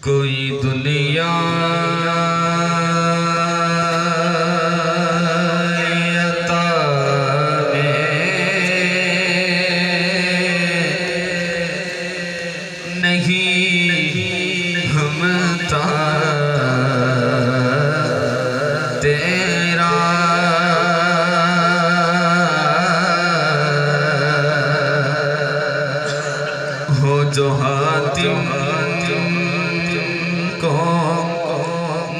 कोई दुनिया नहीं हमता तेरा हो जो हातिम को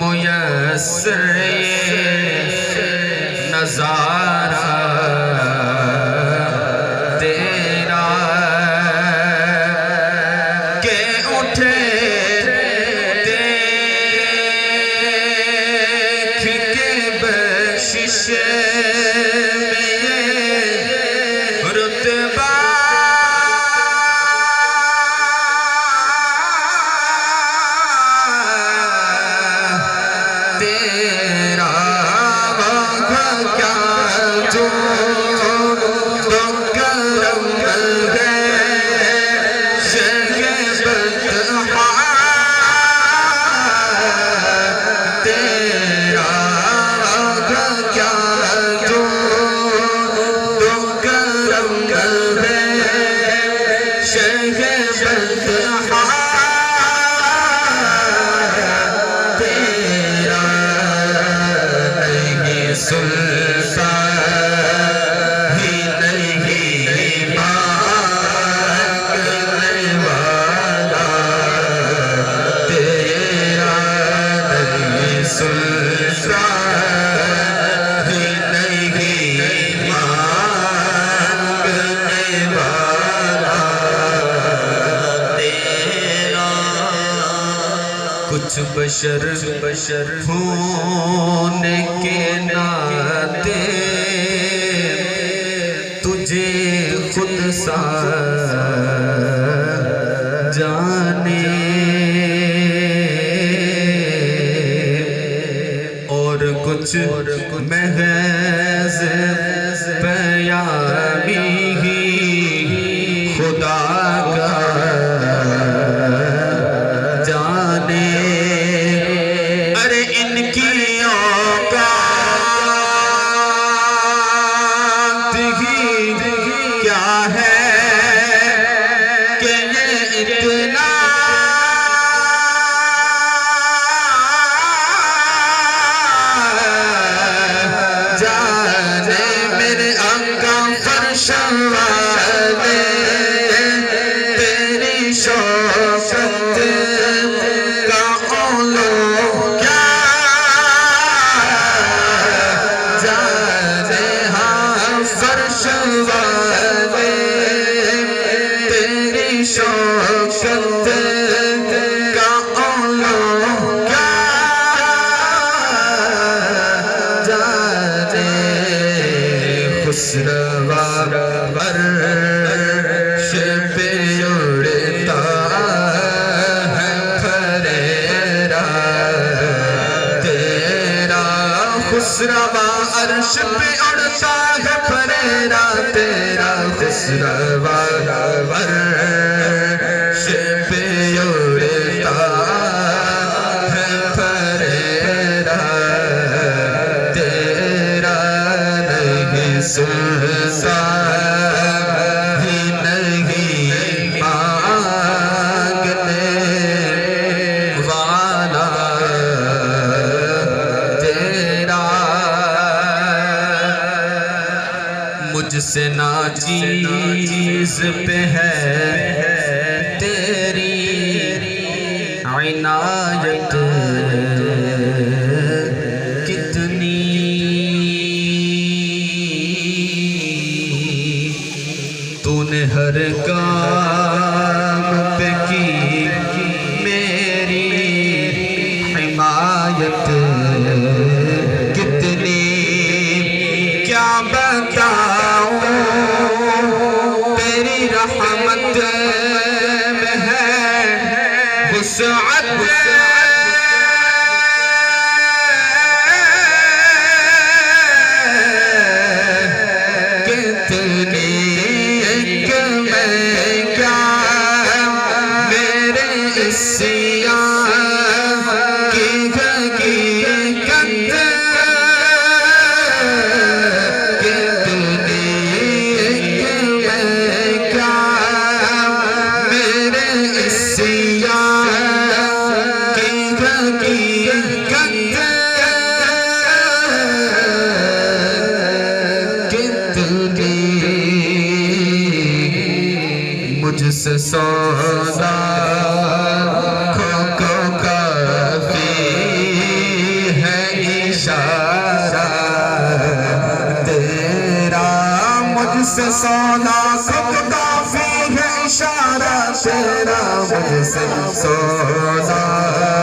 मुयस्सर नज़ारा तेरा के उठे देख के बख्शिश में रुतबा तेरा क्या जो करम है शगबतहा तेरा क्या जो करम है शगबतहा सुल्तान ही नहीं मांगने वाला तेरा नहीं सुल्तान ही नहीं मांगने वाला तेरा कुछ बशर होने के नाते तुझे खुद सा जाने और कुछ महज़ बयानी ही खुदा का जाने अरे इनकी औकात ही क्या है कि ये इतना जाने मेरे अंगा फर्श वाले तेरी शौकत का ओलो क्या जाने हाँ फर्श वाले तेरी शौकत का ओलो क्या जाने खुसरवा अर्श पे उड़ता है फरेरा तेरा खुसरवा अर्श पे उड़ता है फरेरा तेरा खुसरवा अर्श पे उड़ता है फरेरा तेरा नहीं सुल्तान ही नहीं मांगने वाला तेरा मुझसे नाचीज़ पे है तेरी इनायत कितनी तूने हर काम पे की मेरी हिमायत कितनी क्या बताऊं तेरी रहमत में है वुसअत कितनी एक मैं क्या मेरे सिया की हकीकत के दुनिया में क्या मेरे सिया की हकीकत के दुनिया मुझसे सौदा को काफी है इशारा तेरा मुझसे सौदा को काफी है इशारा तेरा मुझसे सौदा